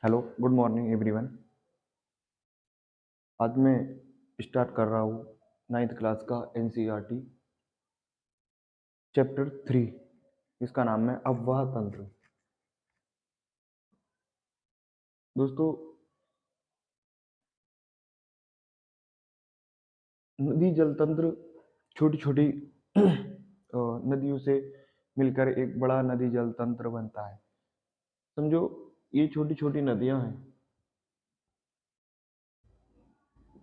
Hello, good morning everyone. आज मैं start कर रहा हूँ 9th क्लास का एनसीईआरटी चैप्टर 3। इसका नाम है अफवाह तंत्र। दोस्तों, नदी जल तंत्र छोटी छोटी नदियों से मिलकर एक बड़ा नदी जल तंत्र बनता है। समझो, ये छोटी छोटी नदियां हैं,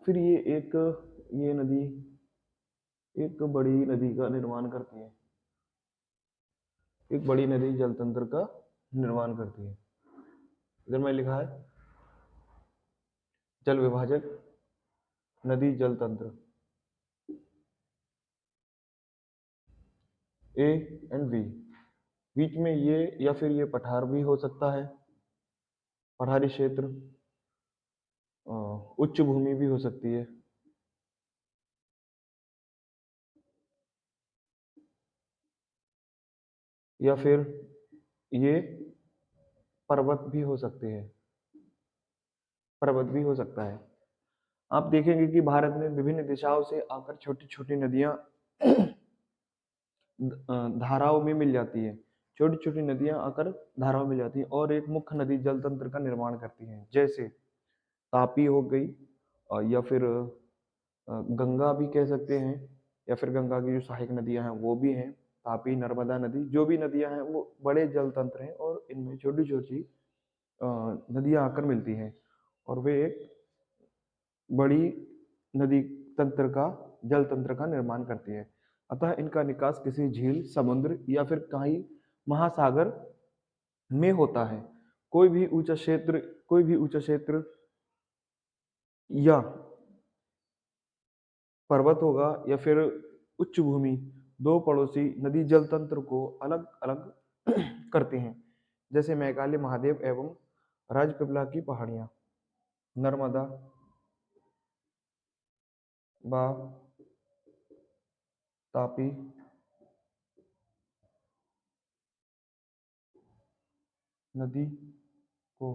फिर ये नदी एक बड़ी नदी का निर्माण करती है, एक बड़ी नदी जल तंत्र का निर्माण करती है। इधर में लिखा है जल विभाजक नदी जल तंत्र ए एंड बी। बीच में ये या फिर ये पठार भी हो सकता है, पठारी क्षेत्र, उच्च भूमि भी हो सकती है, या फिर ये पर्वत भी हो सकते हैं, पर्वत भी हो सकता है। आप देखेंगे कि भारत में विभिन्न दिशाओं से आकर छोटी छोटी नदियां धाराओं में मिल जाती है। छोटी छोटी नदियां आकर धाराओं में मिल जाती हैं और एक मुख्य नदी जल तंत्र का निर्माण करती हैं, जैसे तापी हो गई, या फिर गंगा भी कह सकते हैं, या फिर गंगा की जो सहायक नदियां हैं वो भी हैं। तापी, नर्मदा नदी, जो भी नदियां हैं वो बड़े जल तंत्र हैं और इनमें छोटी छोटी नदियां आकर मिलती हैं और वे एक बड़ी नदी तंत्र का जल तंत्र का निर्माण करती है। अतः इनका निकास किसी झील, समुद्र या फिर कहीं महासागर में होता है। कोई भी ऊंचा क्षेत्र कोई भी ऊंचा क्षेत्र या पर्वत होगा या फिर उच्च भूमि, दो पड़ोसी नदी जल तंत्र को अलग अलग करते हैं, जैसे मैघालय महादेव एवं राजपीपला की पहाड़ियां, नर्मदा व तापी नदी को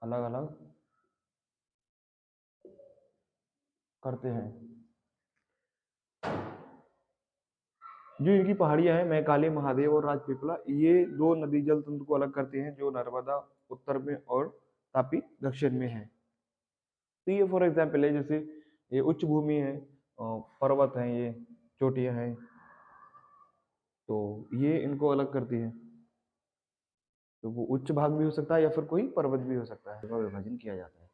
अलग अलग करते हैं। जो इनकी पहाड़ियां हैं, मैकाली महादेव और राजपीपला, ये दो नदी जल तंत्र को अलग करते हैं, जो नर्मदा उत्तर में और तापी दक्षिण में है। तो ये फॉर एग्जाम्पल है, जैसे ये उच्च भूमि है, पर्वत है, ये चोटियां हैं, तो ये इनको अलग करती है। तो वो उच्च भाग भी हो सकता है या फिर कोई पर्वत भी हो सकता है, इसका विभाजन किया जाता है।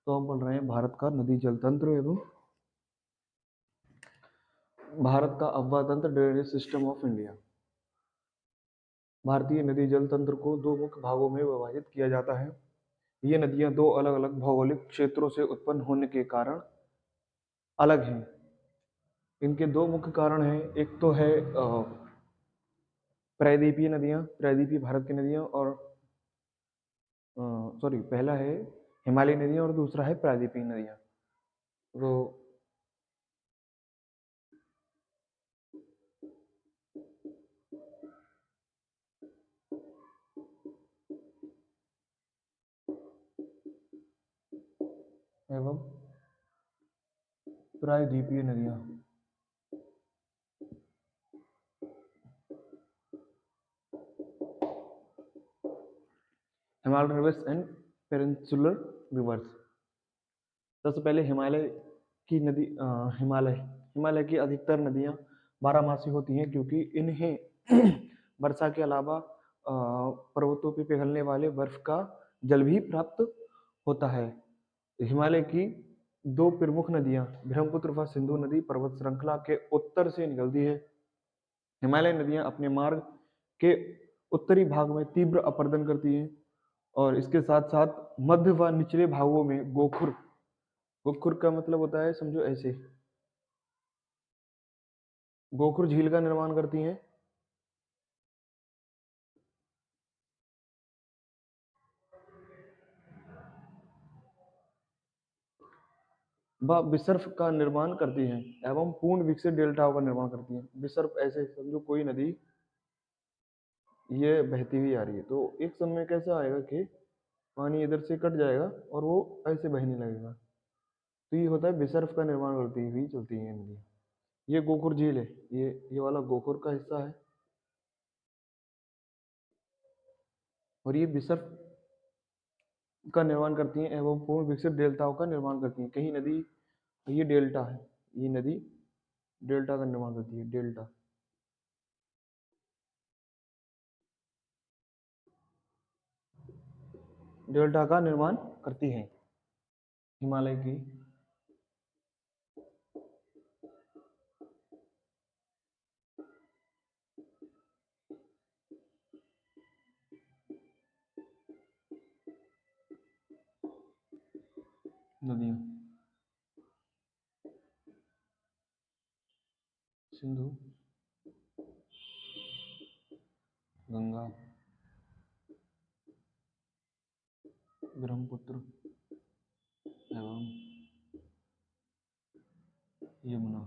तो हम पढ़ रहे हैं भारत का नदी जल तंत्र एवं भारत का अफवाह तंत्र, ड्रेनेज सिस्टम ऑफ इंडिया। भारतीय नदी जल तंत्र को दो मुख्य भागों में विभाजित किया जाता है। ये नदियां दो अलग अलग भौगोलिक क्षेत्रों से उत्पन्न होने के कारण अलग हैं। इनके दो मुख्य कारण हैं, एक तो है प्रायद्वीपीय नदियां, प्रायद्वीपीय भारत की नदियां, और सॉरी, पहला है हिमालयी नदियां और दूसरा है प्रायद्वीपीय नदियां। तो एवं प्रायद्वीपीय नदियां, Himalaya reverse and peninsular reverse. सबसे पहले हिमालय की नदी, हिमालय की अधिकतर नदियां बारहमासी होती हैं, क्योंकि इन्हें वर्षा के अलावा पर्वतों पर पिघलने वाले बर्फ का जल भी प्राप्त होता है। हिमालय की दो प्रमुख नदियां ब्रह्मपुत्र व सिंधु नदी पर्वत श्रृंखला के उत्तर से निकलती है। हिमालय नदियां अपने मार्ग के उत्तरी भाग में तीव्र अपरदन करती हैं और इसके साथ साथ मध्य व निचले भागों में गोखुर, गोखुर का मतलब होता है, समझो ऐसे, गोखुर झील का निर्माण करती हैं। वह विसर्प का निर्माण करती हैं एवं पूर्ण विकसित डेल्टाओं का निर्माण करती हैं। विसर्प ऐसे समझो, कोई नदी ये बहती हुई आ रही है, तो एक समय कैसा आएगा कि पानी इधर से कट जाएगा और वो ऐसे बहने लगेगा। तो ये होता है विसर्प का निर्माण करती हुई चलती है नदियाँ। ये गोखुर झील है, ये वाला गोखुर का हिस्सा है, और ये विसर्प का निर्माण करती हैं एवं पूर्ण विकसित डेल्टाओं का निर्माण करती हैं। कहीं नदी, ये डेल्टा है, ये नदी डेल्टा का निर्माण करती है, डेल्टा। डेल्टा का निर्माण करती हैं हिमालय की नदियाँ। सिंधु, गंगा, ब्रह्मपुत्र एवं यमुना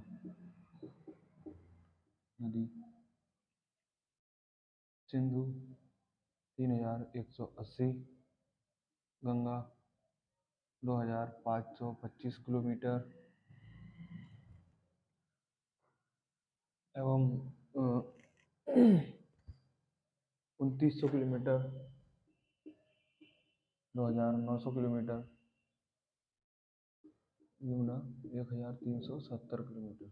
नदी। सिंधु 3180, गंगा 2525 किलोमीटर एवं 2900 किलोमीटर, 2900 किलोमीटर। यमुना 1370 किलोमीटर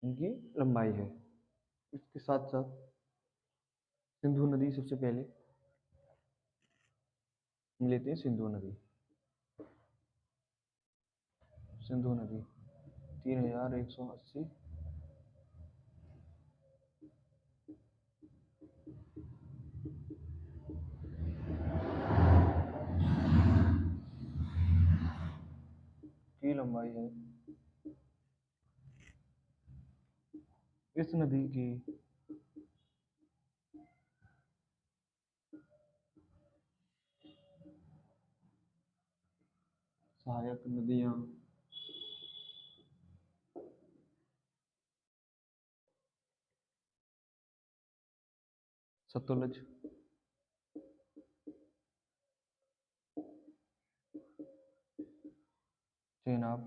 इनकी लंबाई है। इसके साथ साथ सिंधु नदी सबसे पहले हम लेते हैं सिंधु नदी। सिंधु नदी 3180, की लंबाई है। इस नदी की सहायक नदियां सतलज, चेनाब,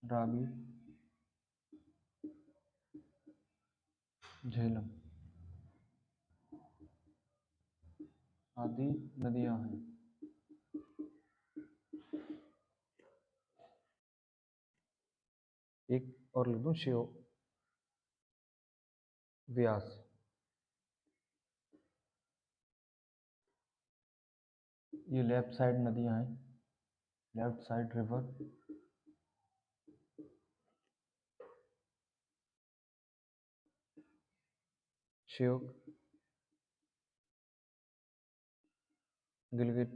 रावी, झेलम आदि नदियां हैं। एक और लिख दूं, शिव, व्यास। ये लेफ्ट साइड नदियां हैं, लेफ्ट साइड रिवर। शिव, गिलगित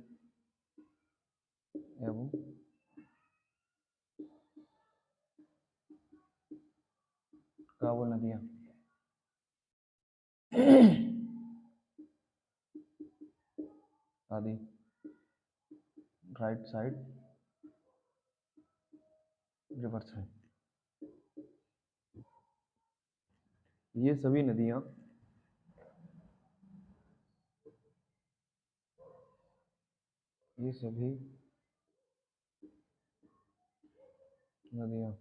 एवं काबुल नदियां। आदि राइट साइड रिवर्स है। ये सभी नदियां ये सभी नदियां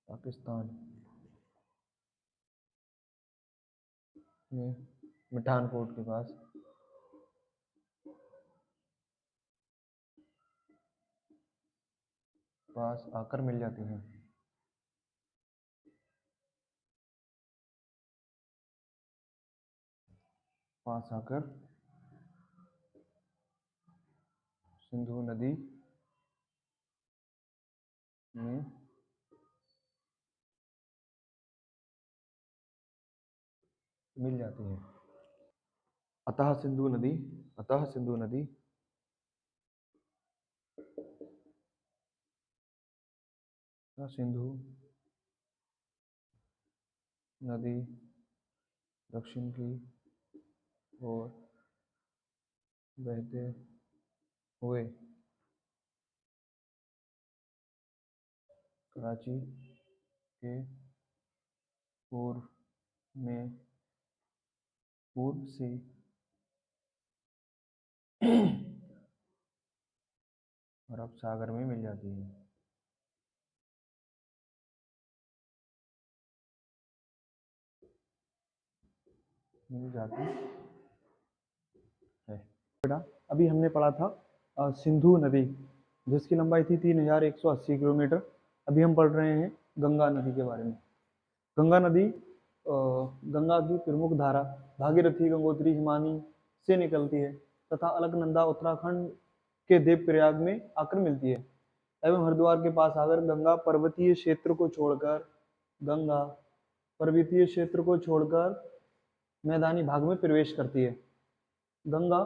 पाकिस्तान में मिठानकोट के पास आकर मिल जाती हैं। पास आकर सिंधु नदी में मिल जाती हैं। अतः सिंधु नदी, अतः सिंधु नदी सिंधु नदी दक्षिण की ओर बहते हुए कराची के पूर्व में पूर्व से अरब सागर में मिल जाती है। मिल जाती है। बेटा अभी हमने पढ़ा था सिंधु नदी, जिसकी लंबाई थी 3180 किलोमीटर। अभी हम पढ़ रहे हैं गंगा नदी के बारे में। गंगा नदी गंगा की प्रमुख धारा भागीरथी, गंगोत्री, हिमानी से निकलती है तथा अलकनंदा उत्तराखंड के देवप्रयाग में आकर मिलती है एवं हरिद्वार के पास आकर गंगा पर्वतीय क्षेत्र को छोड़कर मैदानी भाग में प्रवेश करती है। गंगा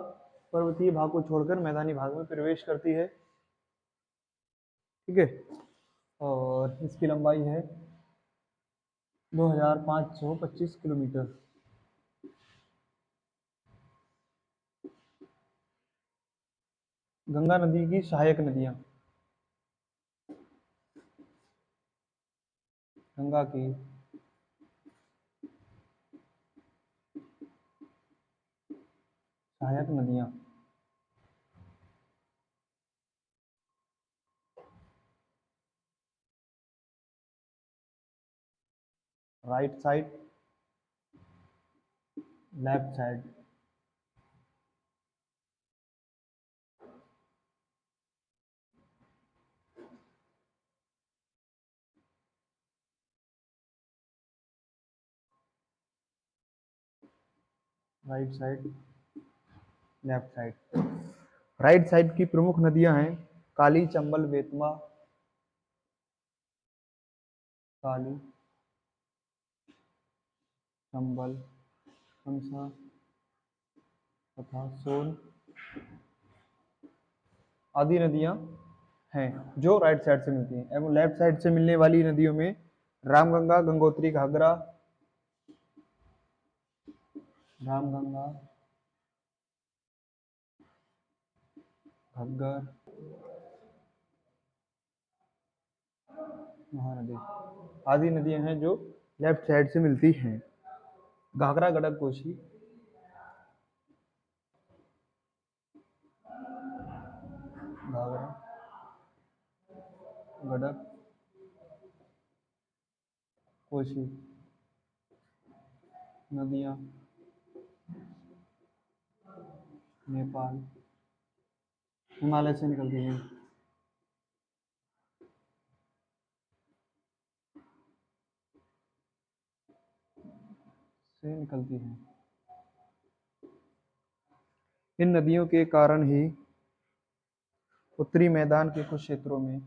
पर्वतीय भाग को छोड़कर मैदानी भाग में प्रवेश करती है। ठीक है, और इसकी लंबाई है 2525 किलोमीटर। गंगा नदी की सहायक नदियां, गंगा की सहायक नदियां right side, left side. Right side, left side. Right side की प्रमुख नदियां हैं काली, चंबल, बेतवा, काली, चंबल, कंसा तथा सोन आदि नदियां हैं जो राइट साइड से मिलती हैं। एवं लेफ्ट साइड से मिलने वाली नदियों में रामगंगा, गंगोत्री, घाघरा, रामगंगा, घग्गर, महानदी आदि नदियां हैं जो लेफ्ट साइड से मिलती हैं। घाघरा, गंडक, कोसी, घाघरा, गंडक, कोसी नदियां नेपाल, हिमालय से निकलती हैं। से निकलती हैं। इन नदियों के कारण ही उत्तरी मैदान के कुछ क्षेत्रों में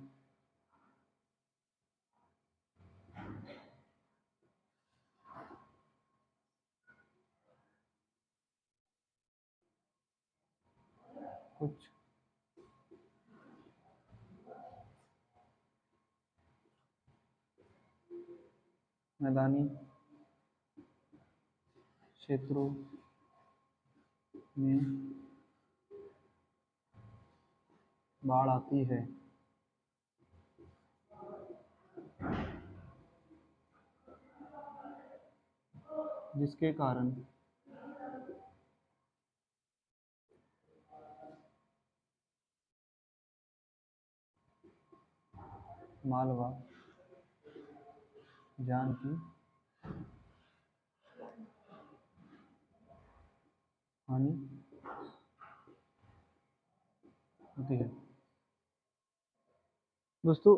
कुछ मैदानी क्षेत्रों में बाढ़ आती है, जिसके कारण मालवा, जान की हानि होती है। दोस्तों,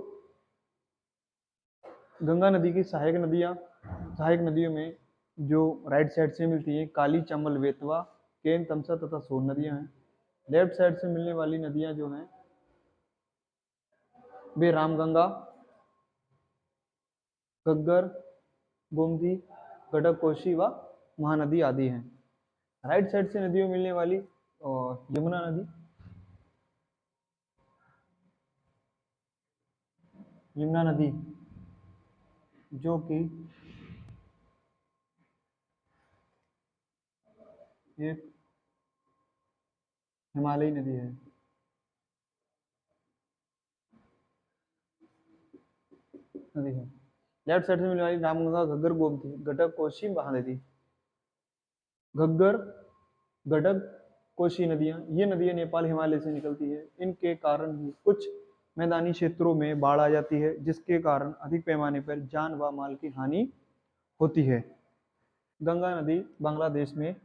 गंगा नदी की सहायक नदियों में जो राइट साइड से मिलती है काली, चंबल, बेतवा, केन, तमसा तथा सोन नदियां हैं। लेफ्ट साइड से मिलने वाली नदियां जो हैं वे रामगंगा, घग्गर, गोमती, गंडक, कोसी व महानदी आदि हैं। राइट साइड से नदियों में मिलने वाली और यमुना नदी, यमुना नदी जो कि एक हिमालयी नदी है। नदी है। लेफ्ट साइड से मिलने वाली रामगंगा, घग्गर, गोमती, गंडक, कोसी, महानदी। घग्गर, गंडक, कोसी नदियां, ये नदियां नेपाल हिमालय से निकलती है। इनके कारण ही कुछ मैदानी क्षेत्रों में बाढ़ आ जाती है, जिसके कारण अधिक पैमाने पर जान व माल की हानि होती है। गंगा नदी बांग्लादेश में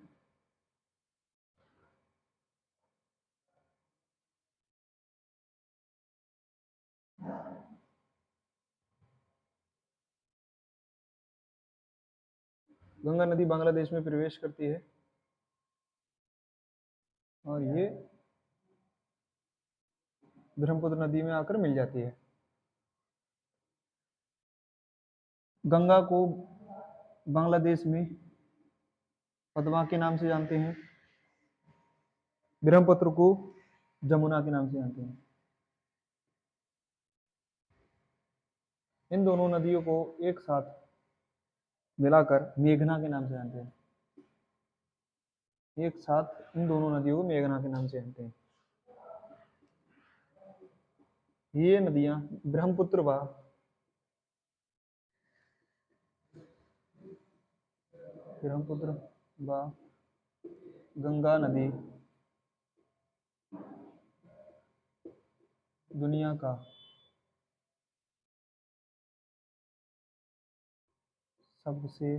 गंगा नदी बांग्लादेश में प्रवेश करती है और ये ब्रह्मपुत्र नदी में आकर मिल जाती है। गंगा को बांग्लादेश में पद्मा के नाम से जानते हैं, ब्रह्मपुत्र को जमुना के नाम से जानते हैं। इन दोनों नदियों को एक साथ मिलाकर मेघना के नाम से जानते हैं। एक साथ इन दोनों नदियों को मेघना के नाम से जानते हैं। ये नदियां ब्रह्मपुत्र व गंगा नदी दुनिया का सबसे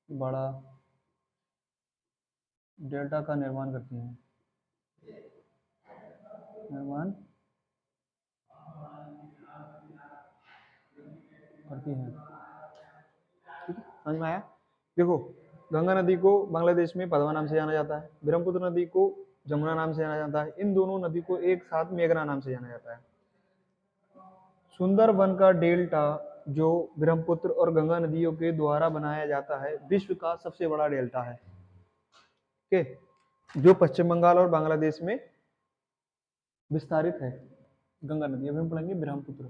बड़ा डेल्टा का निर्माण करती हैं। निर्माण करती हैं। ठीक है, समझ में आया? देखो, गंगा नदी को बांग्लादेश में पद्मा नाम से जाना जाता है, ब्रह्मपुत्र नदी को जमुना नाम से जाना जाता है। इन दोनों नदी को एक साथ मेघना नाम से जाना जाता है। सुंदरबन का डेल्टा जो ब्रह्मपुत्र और गंगा नदियों के द्वारा बनाया जाता है, विश्व का सबसे बड़ा डेल्टा है। के जो पश्चिम बंगाल और बांग्लादेश में विस्तारित है। गंगा नदी, अभी हम पढ़ेंगे ब्रह्मपुत्र।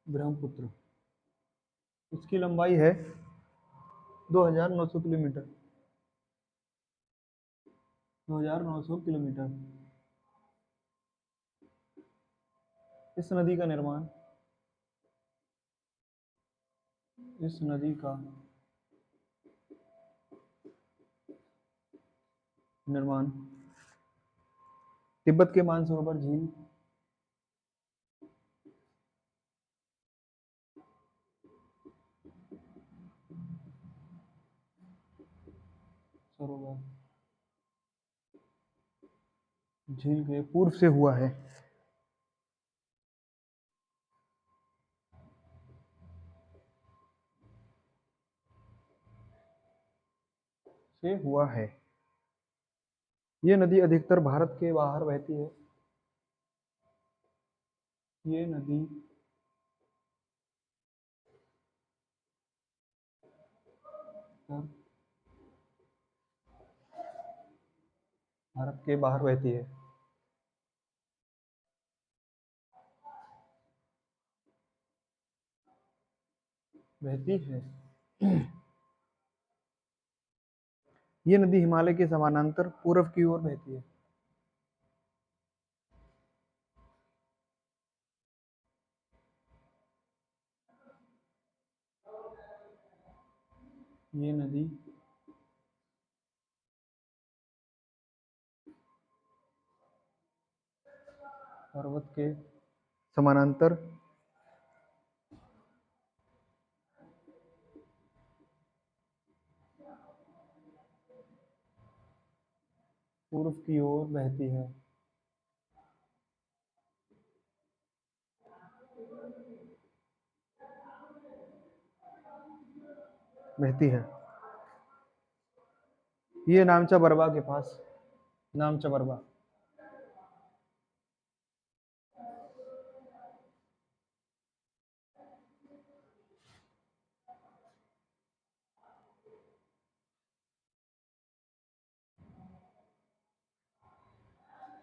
ब्रह्मपुत्र, इसकी लंबाई है 2900 किलोमीटर। 2900 किलोमीटर। इस नदी का निर्माण तिब्बत के मानसरोवर झील सरोवर झील के पूर्व से हुआ है। ये नदी अधिकतर भारत के बाहर बहती है। ये नदी भारत के बाहर बहती है। ये नदी हिमालय के समानांतर पूर्व की ओर बहती है। ये नदी पर्वत के समानांतर पूर्व की ओर बहती है। ये नामचा बरवा के पास, नामचा बरवा,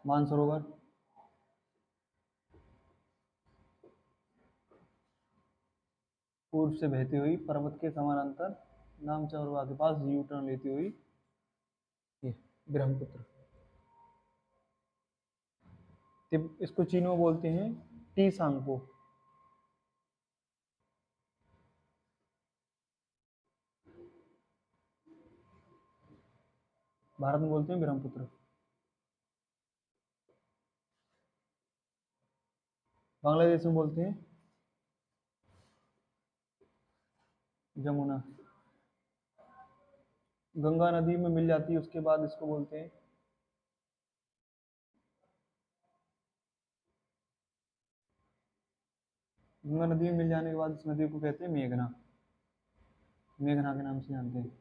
मानसरोवर पूर्व से बहती हुई पर्वत के समानांतर नामचा बरवा के पास यू टर्न लेती हुई ये ब्रह्मपुत्र। इसको चीन में बोलते हैं टी सांगपो। भारत में बोलते हैं ब्रह्मपुत्र। बांग्लादेश में बोलते हैं जमुना। गंगा नदी में मिल जाती है उसके बाद इसको बोलते हैं गंगा नदी में मिल जाने के बाद इस नदी को कहते हैं मेघना। मेघना के नाम से जानते हैं।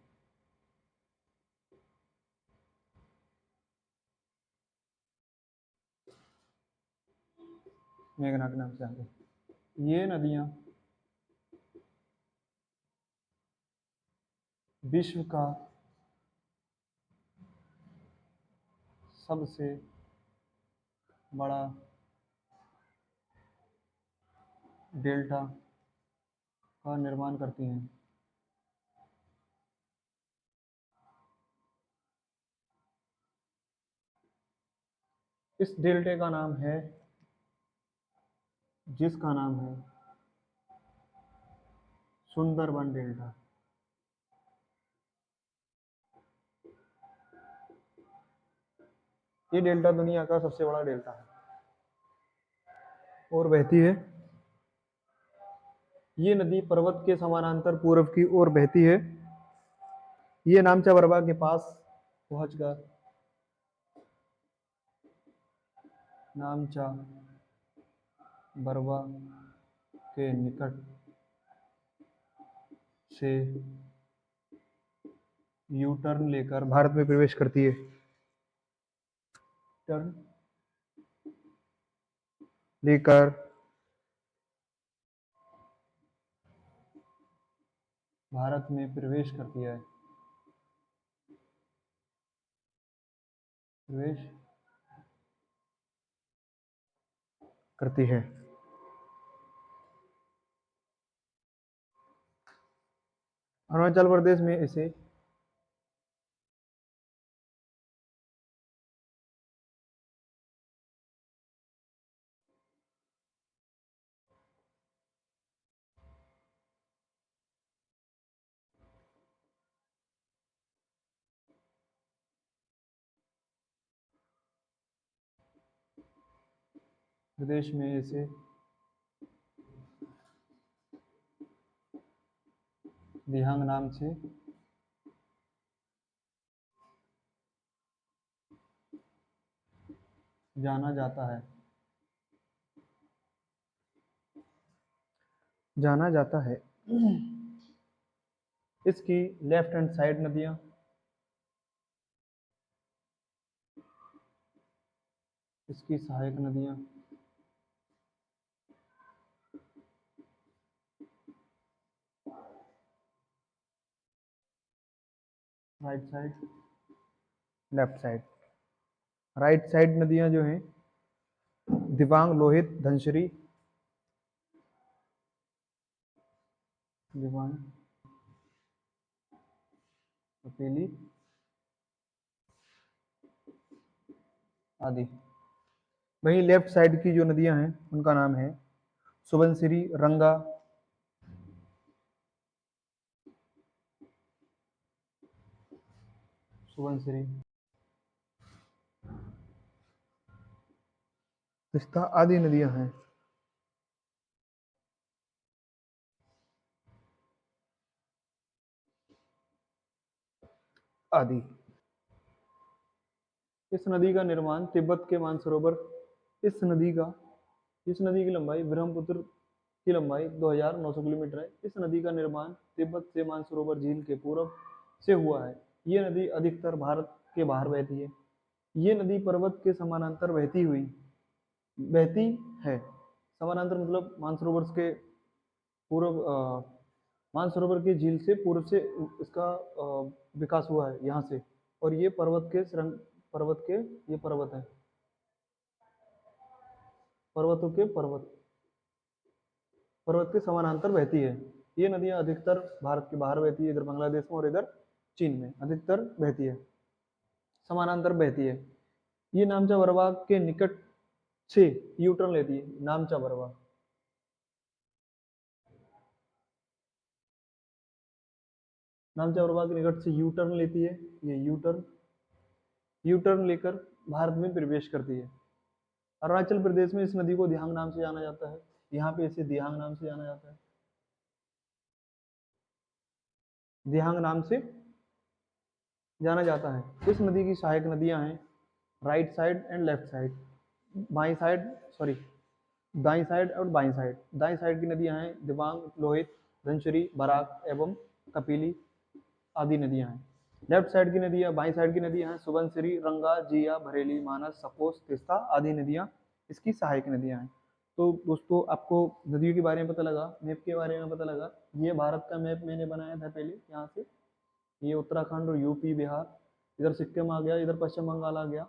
मेघना के नाम से जानते हैं। ये नदियां विश्व का सबसे बड़ा डेल्टा का निर्माण करती हैं। इस डेल्टे का नाम है, जिसका नाम है सुंदरबन डेल्टा। ये डेल्टा दुनिया का सबसे बड़ा डेल्टा है और बहती है। ये नदी पर्वत के समानांतर पूर्व की ओर बहती है। ये नामचा बरवा के पास पहुंचकर नामचा बरवा के निकट से यू टर्न लेकर भारत में प्रवेश करती है। टर्न लेकर भारत में प्रवेश करती है। प्रवेश करती है। अरुणाचल प्रदेश में इसे प्रदेश में इसे दिहांग नाम से जाना जाता है। जाना जाता है। इसकी लेफ्ट हैंड साइड नदियां इसकी सहायक नदियां right side, left side. Right side नदियां जो हैं दिबांग, लोहित, धनश्री, दिबांग, कपेली आदि। वहीं लेफ्ट साइड की जो नदियां हैं उनका नाम है सुबनसिरी, रंगा, सुबनसिरी, तिस्ता आदि नदियां हैं। आदि। इस नदी का निर्माण तिब्बत के मानसरोवर इस नदी का इस नदी की लंबाई ब्रह्मपुत्र की लंबाई 2900 किलोमीटर है। इस नदी का निर्माण तिब्बत से मानसरोवर झील के पूर्व से हुआ है। ये नदी अधिकतर भारत के बाहर बहती है। ये नदी पर्वत के समानांतर बहती है। समानांतर मतलब मानसरोवर के पूर्व मानसरोवर की झील से पूर्व से इसका विकास हुआ है यहाँ से। और ये पर्वत है। पर्वत के समानांतर बहती है। ये नदियां अधिकतर भारत के बाहर बहती है, इधर बांग्लादेश में और इधर चीन में अधिकतर बहती है, समानांतर बहती है। ये नामचा बरवा के निकट 6 यू टर्न लेती है नामचा बरवा। नामचा बरवा के निकट से यू टर्न लेती है, ये यू टर्न लेकर भारत में प्रवेश करती है। अरुणाचल प्रदेश में इस नदी को दिहांग नाम से जाना जाता है, यहाँ पे इसे दिहांग नाम से जाना जाता है, दिहांग नाम से जाना जाता है। इस नदी की सहायक नदियां हैं right side and left side, by side sorry Dai side और बाई साइड। दाई साइड की नदियां हैं दिबांग, लोहित, धनसिरी, बराक एवं कपिली आदि नदियां हैं। लेफ्ट साइड की नदियां, बाई साइड की नदियां हैं सुबनसिरी, रंगा, जिया, भरेली, मानस, सपोस, तिस्ता आदि नदियां इसकी सहायक नदियां हैं। तो दोस्तों आपको नदियों के बारे में पता लगा, मैप के बारे में पता लगा। ये भारत का मैप मैंने बनाया था पहले यहाँ से, ये उत्तराखंड और यूपी, बिहार, इधर सिक्किम आ गया, इधर पश्चिम बंगाल आ गया,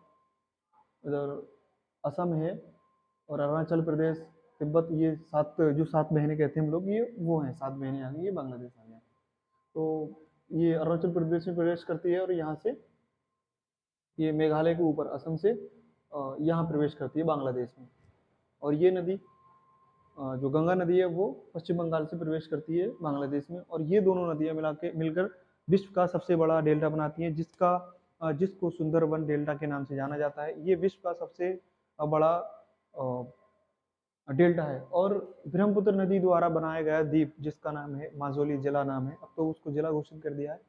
इधर असम है, और अरुणाचल प्रदेश, तिब्बत, ये 7 बहनें कहते हैं हम लोग, ये वो हैं 7 बहनें आ गई, ये बांग्लादेश आ गया। तो ये अरुणाचल प्रदेश में प्रवेश करती है और यहाँ से ये मेघालय के ऊपर असम से यहाँ प्रवेश करती है बांग्लादेश में। और ये नदी जो गंगा नदी है वो पश्चिम बंगाल से प्रवेश करती है बांग्लादेश में। और ये दोनों नदियाँ मिलकर विश्व का सबसे बड़ा डेल्टा बनाती हैं, जिसको सुंदरबन डेल्टा के नाम से जाना जाता है। ये विश्व का सबसे बड़ा डेल्टा है। और ब्रह्मपुत्र नदी द्वारा बनाया गया द्वीप जिसका नाम है माजुली जिला नाम है, अब तो उसको जिला घोषित कर दिया है,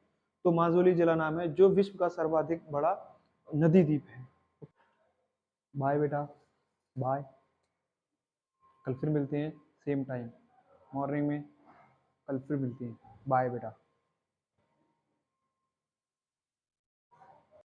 तो माजुली जिला नाम है, जो विश्व का सर्वाधिक बड़ा नदी द्वीप है। बाय बेटा, बाय, कल फिर मिलते हैं सेम टाइम मॉर्निंग में, कल फिर मिलते हैं, बाय बेटा।